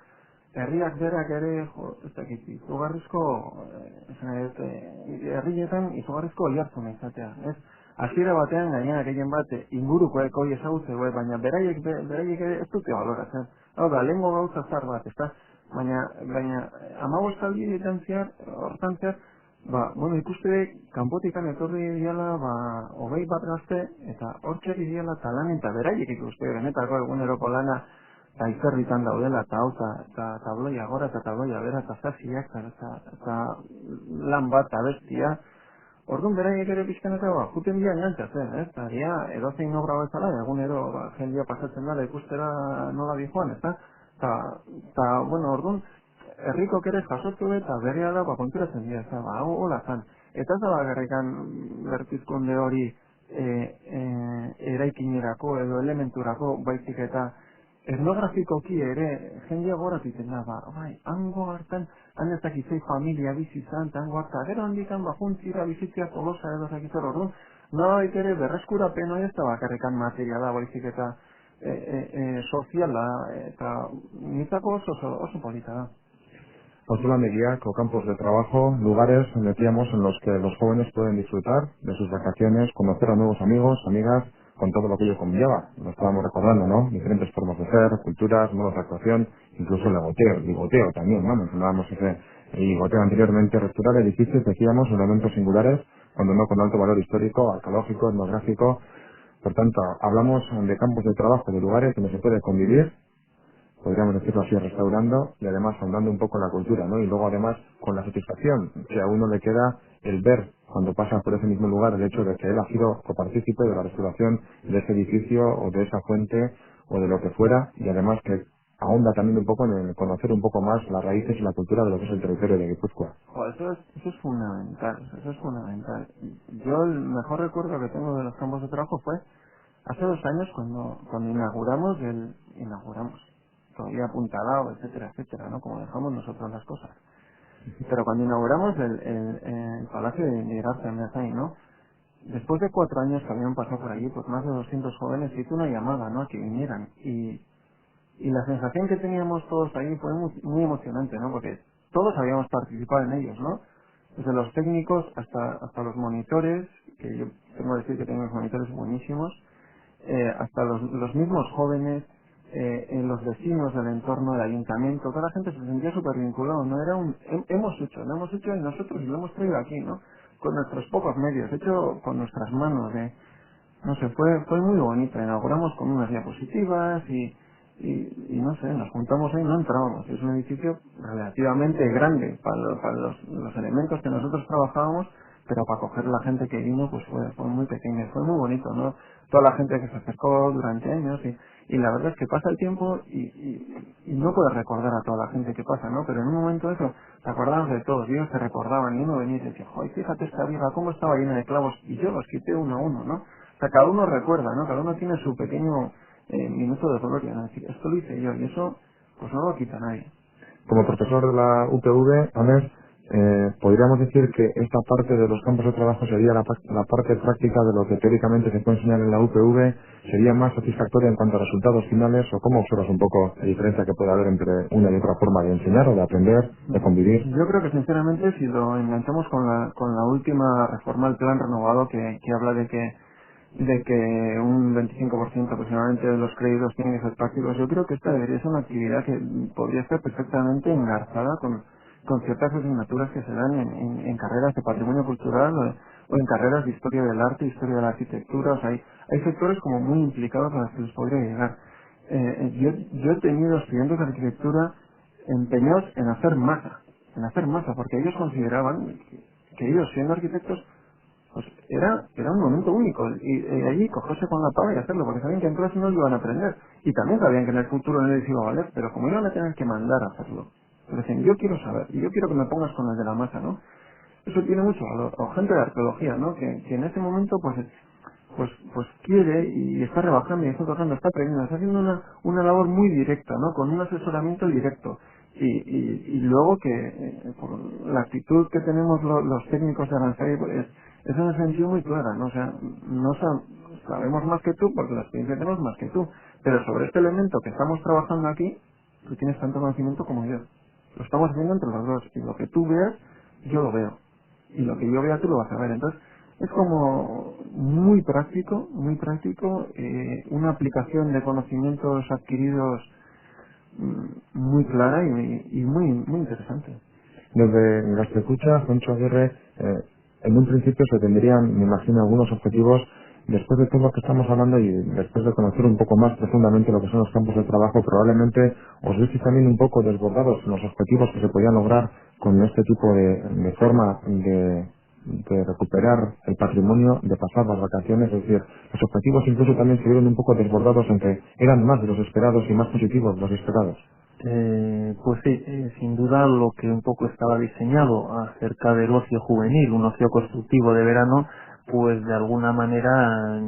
herriak berak ere, ez dakit, izugarrizko herrietan izugarrizko oihartzuna izatea, ez? Hasiera batean gainera gehien bat ingurukoek hori ezagutze, baina beraiek ez dute baloratzen. Hau da, lehengo gauza zar bat, ezta? Baina 15 aldietan hortan zehar, ikuste kanpotikan etorri diala 21 gazte, eta hor txerri diala talan eta beraiek ikuste, benetako eguneroko lana izerritan daudela, eta hau, eta tabloia gora, eta tabloia bera, eta zaziak, eta lan bat abestia. Orduan beraiek ere pixkan eta juten dira enantzatzen, eta edozein obra bezala, egunero jendia pasatzen dara ikustera nola dijoan, eta orduan herrikok ere jasotu eta berria da konturatzen dira, eta hau hola zan. Eta ez da bakarrikan berpizkunde hori eraikinerako edo elementurako baizik eta etnografikoki ere jende goratu iten da, bai, hango hartan, han ez dakizei familia bizi izan, hango hartan, gero handikan juntzira bizitzia Tolosa edo zakizor orduan, nolabait ere berreskurapen hori ez da bakarrikan materiala, baizik eta soziala, eta niretzako oso polita da. Auzolanegiak o campos de trabajo, lugares, decíamos, en los que los jóvenes pueden disfrutar de sus vacaciones, conocer a nuevos amigos, amigas, con todo lo que ello conlleva. Lo estábamos recordando, ¿no? Diferentes formas de ser, culturas, modos de actuación, incluso el ligoteo también, ¿no? Mencionábamos ese ligoteo anteriormente, restaurar edificios, decíamos, elementos singulares, cuando no con alto valor histórico, arqueológico, etnográfico. Por tanto, hablamos de campos de trabajo, de lugares donde se puede convivir, podríamos decirlo así, restaurando y además ahondando un poco en la cultura, ¿no? Y luego además con la satisfacción que a uno le queda el ver cuando pasa por ese mismo lugar el hecho de que él ha sido copartícipe de la restauración de ese edificio o de esa fuente o de lo que fuera, y además que ahonda también un poco en el conocer un poco más las raíces y la cultura de lo que es el territorio de Guipúzcoa. Eso es fundamental, eso es fundamental. Yo el mejor recuerdo que tengo de los campos de trabajo fue hace 2 años cuando inauguramos todavía apuntalado, etcétera, etcétera, ¿no? Como dejamos nosotros las cosas. Pero cuando inauguramos el Palacio de Migración de Azaña, ¿no? Después de 4 años que habían pasado por allí, pues más de 200 jóvenes, hizo una llamada, ¿no? A que vinieran. Y la sensación que teníamos todos ahí fue muy emocionante, ¿no? Porque todos habíamos participado en ellos, ¿no? Desde los técnicos hasta los monitores, que yo tengo que decir que tengo unos monitores buenísimos, hasta los mismos jóvenes, los vecinos del entorno del ayuntamiento, toda la gente se sentía súper vinculado, ¿no? Era lo hemos hecho y nosotros lo hemos traído aquí, ¿no? Con nuestros pocos medios, hecho con nuestras manos, no sé, fue muy bonito. Inauguramos con unas diapositivas y no sé, nos juntamos ahí, no entrábamos. Es un edificio relativamente grande para los elementos que nosotros trabajábamos, pero para coger la gente que vino, pues fue muy pequeño, fue muy bonito, ¿no? Toda la gente que se acercó durante años y la verdad es que pasa el tiempo y no puedes recordar a toda la gente que pasa, ¿no? Pero en un momento eso, te acordabas de todos, ellos te recordaban y uno venía y te decía, joder, fíjate esta viga, cómo estaba llena de clavos, y yo los quité uno a uno, ¿no? O sea, cada uno recuerda, ¿no? Cada uno tiene su pequeño minuto de gloria, ¿no? Es decir, esto lo hice yo y eso, pues no lo quita nadie. Como profesor de la UPV, Andrés, podríamos decir que esta parte de los campos de trabajo sería la parte práctica de lo que teóricamente se puede enseñar en la UPV, sería más satisfactoria en cuanto a resultados finales, o cómo observas un poco la diferencia que puede haber entre una y otra forma de enseñar o de aprender, de convivir. Yo creo que sinceramente si lo enganchamos con la última reforma del plan renovado que habla de que un 25% aproximadamente de los créditos tienen que ser prácticos, yo creo que esta debería ser una actividad que podría estar perfectamente engarzada con ciertas asignaturas que se dan en carreras de patrimonio cultural o en carreras de historia del arte, historia de la arquitectura. O sea, hay sectores como muy implicados a los que les podría llegar. Yo he tenido estudiantes de arquitectura empeñados en hacer masa, porque ellos consideraban que ellos, siendo arquitectos, pues era un momento único y allí cogerse con la pala y hacerlo, porque sabían que en clase no lo iban a aprender y también sabían que en el futuro no les iba a valer, pero como iban a tener que mandar a hacerlo, pues decían, yo quiero saber y yo quiero que me pongas con el de la masa, ¿no? Eso tiene mucho valor. O gente de arqueología, ¿no? Que en ese momento pues quiere y está rebajando y está tocando, está aprendiendo, está haciendo una labor muy directa, ¿no? Con un asesoramiento directo. Y luego que por la actitud que tenemos los técnicos de Aranzadi, pues, es en el sentido muy clara, ¿no? O sea, no sabemos más que tú porque la experiencia tenemos más que tú, pero sobre este elemento que estamos trabajando aquí, tú tienes tanto conocimiento como yo. Lo estamos haciendo entre los dos y lo que tú veas, yo lo veo. Y lo que yo vea, tú lo vas a ver. Entonces, es como muy práctico, una aplicación de conocimientos adquiridos muy clara y muy interesante. Desde Gaztelucha, Juancho Aguirre, en un principio se tendrían, me imagino, algunos objetivos. Después de todo lo que estamos hablando y después de conocer un poco más profundamente lo que son los campos de trabajo, probablemente os veis también un poco desbordados en los objetivos que se podían lograr con este tipo de forma de recuperar el patrimonio, de pasar las vacaciones. Es decir, los objetivos incluso también se vieron un poco desbordados en que eran más de los esperados y más positivos de los esperados. Pues sí, sin duda lo que un poco estaba diseñado acerca del ocio juvenil, un ocio constructivo de verano, pues de alguna manera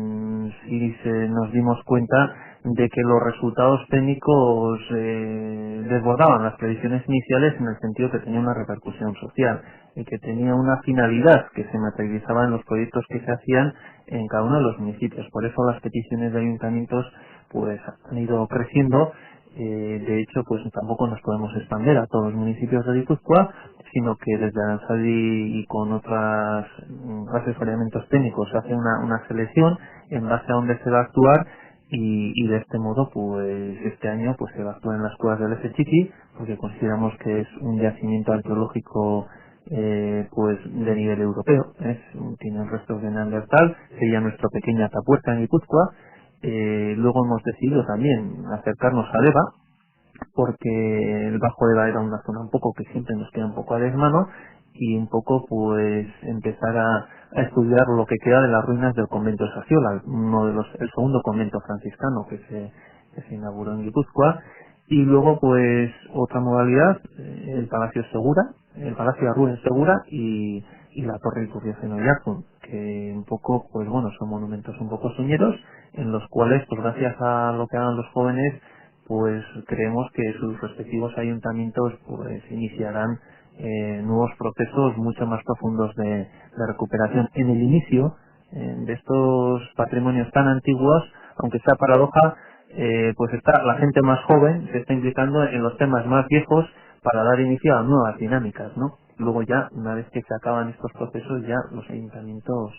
sí nos dimos cuenta de que los resultados técnicos desbordaban las previsiones iniciales, en el sentido que tenía una repercusión social y que tenía una finalidad que se materializaba en los proyectos que se hacían en cada uno de los municipios. Por eso las peticiones de ayuntamientos pues han ido creciendo. De hecho, pues tampoco nos podemos expandir a todos los municipios de Guipúzcoa, sino que desde Aranzadi y con otros asesoramientos técnicos se hace una selección en base a dónde se va a actuar, y de este modo pues este año pues se va a actuar en las cuevas del Ezechiqui, porque consideramos que es un yacimiento arqueológico pues de nivel europeo, tiene restos de Neandertal, sería nuestra pequeña Atapuerca en Guipúzcoa. Luego hemos decidido también acercarnos a Deva, porque el Bajo Deva era una zona un poco que siempre nos queda un poco a desmano, y un poco pues empezar a estudiar lo que queda de las ruinas del convento de Saciola, el segundo convento franciscano que se inauguró en Guipúzcoa. Y luego pues otra modalidad, el Palacio Segura, el Palacio de Rubén Segura y la Torre Iturriaga en Oyarzun, que un poco pues bueno, son monumentos un poco soñeros, en los cuales pues gracias a lo que hagan los jóvenes pues creemos que sus respectivos ayuntamientos pues iniciarán nuevos procesos mucho más profundos de recuperación. En el inicio de estos patrimonios tan antiguos, aunque sea paradoja, pues está la gente más joven, se está implicando en los temas más viejos para dar inicio a nuevas dinámicas, ¿no? Luego ya, una vez que se acaban estos procesos, ya los ayuntamientos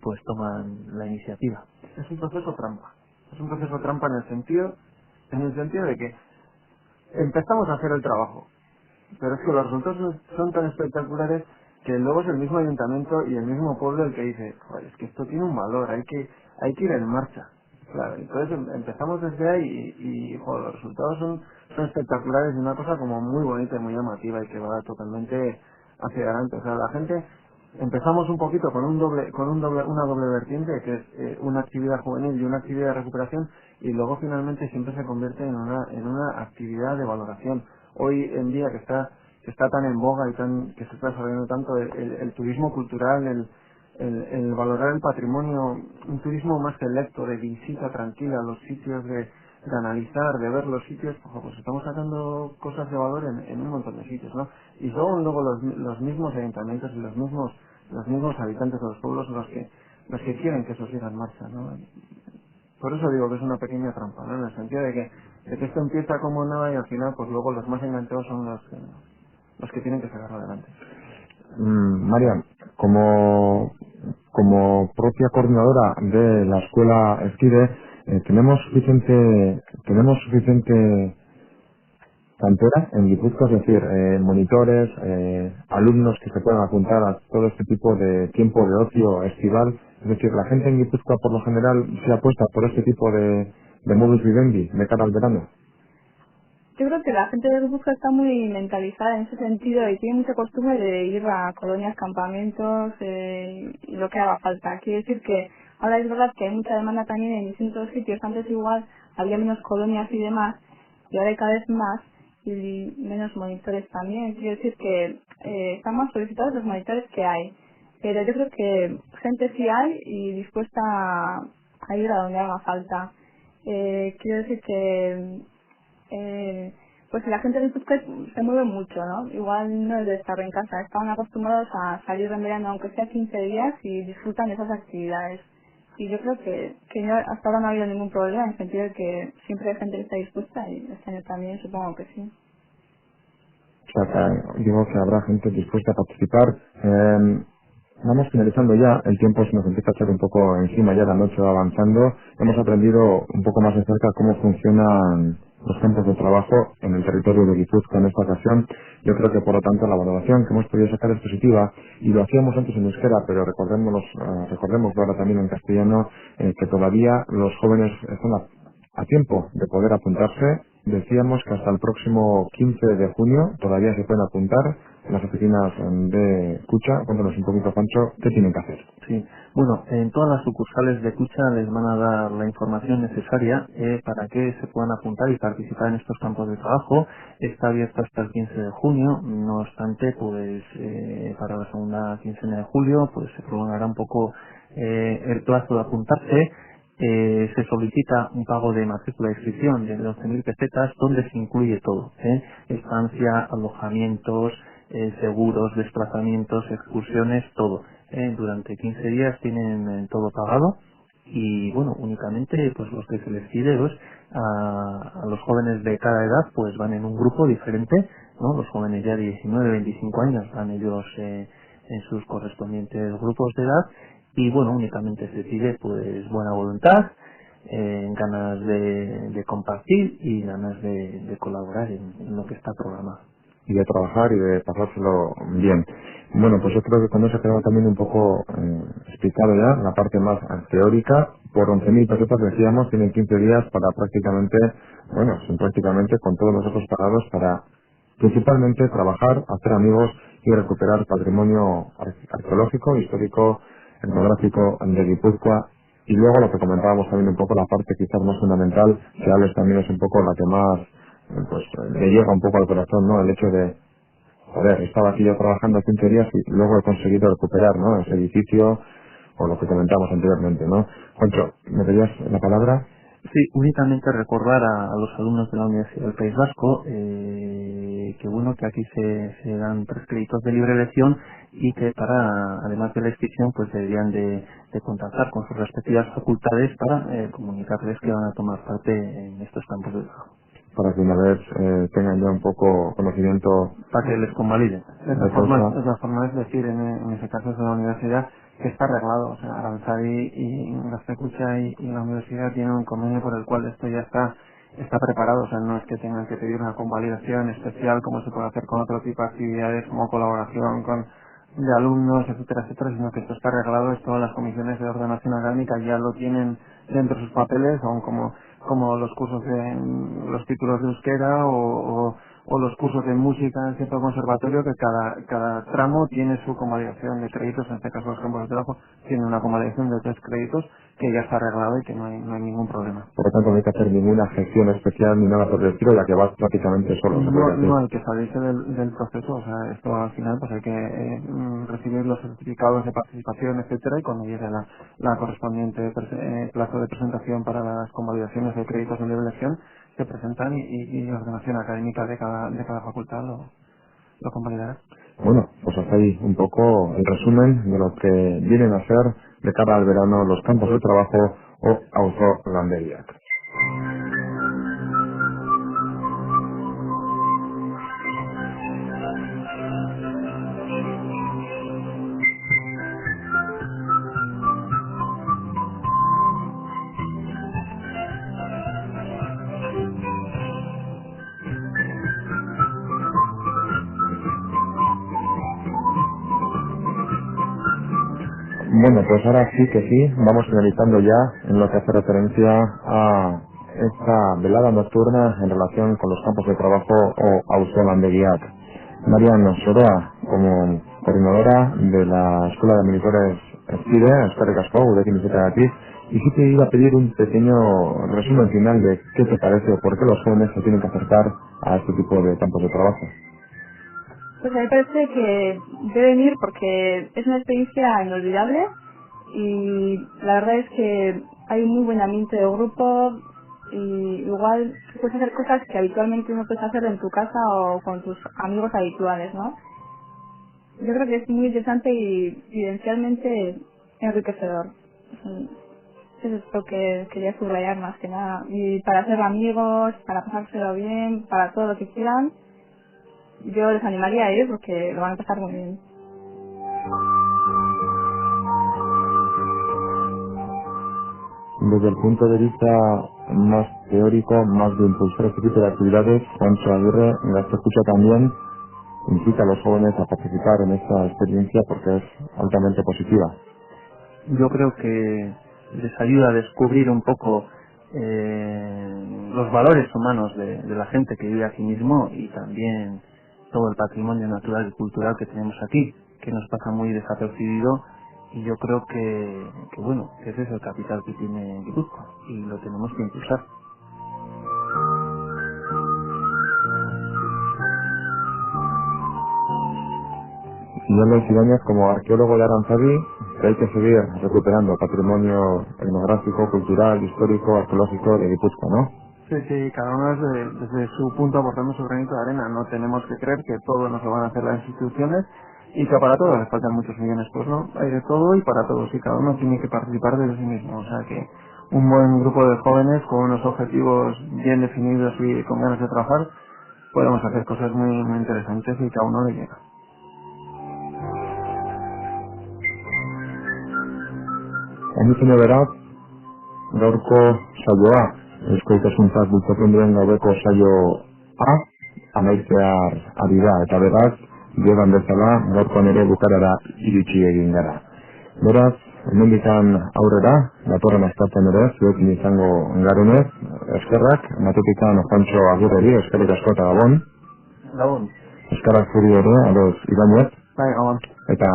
pues toman la iniciativa. Es un proceso trampa. Es un proceso trampa en el sentido de que empezamos a hacer el trabajo, pero es que los resultados son tan espectaculares que luego es el mismo ayuntamiento y el mismo pueblo el que dice, joder, es que esto tiene un valor, hay que ir en marcha. Claro, entonces empezamos desde ahí y joder, los resultados son espectaculares y una cosa como muy bonita y muy llamativa y que va totalmente hacia adelante. O sea, la gente empezamos un poquito con una doble vertiente, que es una actividad juvenil y una actividad de recuperación, y luego finalmente siempre se convierte en una actividad de valoración. Hoy en día que está tan en boga y que se está desarrollando tanto el turismo cultural, el valorar el patrimonio, un turismo más selecto, de visita tranquila a los sitios, de analizar, de ver los sitios, pues estamos sacando cosas de valor en un montón de sitios, ¿no? Y son luego los mismos ayuntamientos y los mismos habitantes de los pueblos los que quieren que eso siga en marcha, ¿no? Por eso digo que es una pequeña trampa, ¿no? En el sentido de que esto empieza como nada y al final pues luego los más enganchados son los que tienen que sacarlo adelante. María, como propia coordinadora de la escuela Esquide, tenemos suficiente cantera en Guipúzcoa, es decir, monitores, alumnos que se puedan apuntar a todo este tipo de tiempo de ocio estival. Es decir, la gente en Guipúzcoa por lo general se apuesta por este tipo de modus vivendi de cara al verano. Yo creo que la gente de Guipúzcoa está muy mentalizada en ese sentido y tiene mucha costumbre de ir a colonias, campamentos y lo que haga falta. Quiere decir que ahora es verdad que hay mucha demanda también en distintos sitios. Antes igual había menos colonias y demás, y ahora hay cada vez más y menos monitores también. Quiere decir que están más solicitados los monitores que hay. Pero yo creo que gente sí hay y dispuesta a ir a donde haga falta. Quiero decir que pues la gente de Guipúzcoa se mueve mucho, ¿no? Igual no es de estar en casa, estaban acostumbrados a salir en verano aunque sea 15 días y disfrutan de esas actividades. Y yo creo que hasta ahora no ha habido ningún problema, en el sentido de que siempre hay gente que está dispuesta y este año también supongo que sí. O sea, que digo que habrá gente dispuesta a participar. Vamos finalizando ya, el tiempo se nos empieza a echar un poco encima, ya la noche va avanzando. Hemos aprendido un poco más de cerca cómo funcionan los campos de trabajo en el territorio de Guipúzcoa en esta ocasión. Yo creo que por lo tanto la valoración que hemos podido sacar es positiva, y lo hacíamos antes en euskera, pero recordémoslo ahora también en castellano, que todavía los jóvenes están a tiempo de poder apuntarse. Decíamos que hasta el próximo 15 de junio todavía se pueden apuntar. las oficinas de Kutxa. Cuéntanos un poquito, Pancho, ¿qué tienen que hacer? Sí, bueno, en todas las sucursales de Kutxa les van a dar la información necesaria para que se puedan apuntar y participar en estos campos de trabajo. Está abierto hasta el 15 de junio, no obstante, pues para la segunda quincena de julio pues se prolongará un poco el plazo de apuntarse. Se solicita un pago de matrícula de inscripción de 12.000 pesetas donde se incluye todo, estancia, alojamientos, seguros, desplazamientos, excursiones, todo. Durante 15 días tienen todo pagado y bueno, únicamente pues los que se les pide pues, a los jóvenes de cada edad pues van en un grupo diferente, ¿no? Los jóvenes ya de 19, 25 años van ellos en sus correspondientes grupos de edad y bueno, únicamente se pide pues buena voluntad, ganas de compartir y ganas de colaborar en lo que está programado. Y de trabajar y de pasárselo bien. Bueno, pues yo creo que con eso ha quedado también un poco explicado ya la parte más teórica. Por 11.000 pesetas decíamos, tienen 15 días para prácticamente, bueno, sin prácticamente, con todos los ojos pagados para principalmente trabajar, hacer amigos y recuperar patrimonio arqueológico, histórico, etnográfico de Guipúzcoa. Y luego lo que comentábamos también un poco, la parte quizás más fundamental, que Alex también es un poco la que más pues le llega un poco al corazón, ¿no? El hecho de, joder, estaba aquí yo trabajando 15 días y luego he conseguido recuperar, ¿no? Ese edificio, o lo que comentamos anteriormente, ¿no? Juancho, ¿me pedías la palabra? Sí, únicamente recordar a los alumnos de la Universidad del País Vasco que bueno, que aquí se dan 3 créditos de libre elección y que para, además de la inscripción, pues deberían de contactar con sus respectivas facultades para comunicarles que van a tomar parte en estos campos de trabajo. Para que una vez tengan ya un poco conocimiento. Para que les convaliden. De todas formas, es decir, en ese caso es de la universidad que está arreglado. O sea, Aranzadi y Gaztekucha y la universidad tienen un convenio por el cual esto ya está preparado. O sea, no es que tengan que pedir una convalidación especial como se puede hacer con otro tipo de actividades como colaboración con de alumnos, etcétera, etcétera, sino que esto está arreglado. Esto las comisiones de ordenación académica ya lo tienen dentro de sus papeles, aun como los cursos de los títulos de euskera o los cursos de música en cierto conservatorio, que cada tramo tiene su convalidación de créditos. En este caso los campos de trabajo tienen una convalidación de 3 créditos que ya está arreglado y que no hay ningún problema. Por lo tanto, no hay que hacer ninguna gestión especial ni nada por el estilo, ya que vas prácticamente solo. No hay que salirse del proceso. O sea, esto al final pues hay que recibir los certificados de participación, etcétera, y cuando llegue la correspondiente plazo de presentación para las convalidaciones de créditos de libre elección se presentan y la ordenación académica de cada facultad lo convalidará. Bueno, pues hasta ahí un poco el resumen de lo que vienen a ser de cara al verano los campos de trabajo o auzolanderías. Bueno, pues ahora sí que sí, vamos finalizando ya en lo que hace referencia a esta velada nocturna en relación con los campos de trabajo o auzolandegiak. Mariana Soroa, como coordinadora de la Escuela de Militares CIDE, Eskerrik asko, gurekin izateagatik, y sí te iba a pedir un pequeño resumen final de qué te parece o por qué los jóvenes se tienen que acercar a este tipo de campos de trabajo. Pues a mí me parece que deben ir porque es una experiencia inolvidable y la verdad es que hay un muy buen ambiente de grupo y igual puedes hacer cosas que habitualmente no puedes hacer en tu casa o con tus amigos habituales, ¿no? Yo creo que es muy interesante y vivencialmente enriquecedor. Eso es lo que quería subrayar más que nada. Y para hacer amigos, para pasárselo bien, para todo lo que quieran, yo les animaría a ir porque lo van a pasar muy bien. Desde el punto de vista más teórico, más de impulsar este tipo de actividades, Juancho Aguirre, Gaztekucha también invita a los jóvenes a participar en esta experiencia porque es altamente positiva. Yo creo que les ayuda a descubrir un poco los valores humanos de la gente que vive aquí mismo y también todo el patrimonio natural y cultural que tenemos aquí, que nos pasa muy desapercibido, y yo creo que bueno, que ese es el capital que tiene Guipúzcoa y lo tenemos que impulsar. Miguel Ibáñez, como arqueólogo de Aranzadi, que hay que seguir recuperando patrimonio etnográfico, cultural, histórico, arqueológico de Guipúzcoa, ¿no? Sí, cada uno desde su punto aportando su granito de arena. No tenemos que creer que todo nos lo van a hacer las instituciones y que para todo les faltan muchos millones. Pues no, hay de todo y para todos, y cada uno tiene que participar desde sí mismo. O sea que un buen grupo de jóvenes con unos objetivos bien definidos y con ganas de trabajar, podemos hacer cosas muy, muy interesantes y que a uno le llega. Emitzen beraz, gaurko saioa, euskoitasuntzat bultzatzen duen gaurko saioa, amaitzear ari da, eta beraz, diodan bezala, gaurkoan ere bukarara iritsi egin gara. Beraz, hemendikan aurrera, datorren asteartean ere, zuekin izango garunez, eskerrak, matutikan Juancho Agurreri, eskerrik asko eta gabon. Gabon. Eskerrak zuri ere, Ados Ibáñez. Bai, gabon. Eta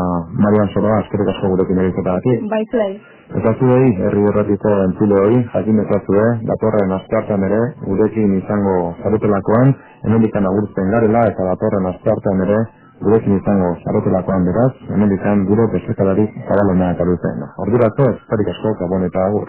Marian Soroa, eskerrik asko gurekin egitetatik. Bai, zuei. Eta zuei, herri erratiko entzuleoi, jakin ezazue, datorren asteartean ere, gurekin izango zarutelakoan, hemendikan agurtzen garela, eta datorren asteartean ere, gurekin izango zarutelakoan beraz, hemendikan gure besekalarik zabalenak aduzen. Ordurako, eskerrik asko, gabon eta agur.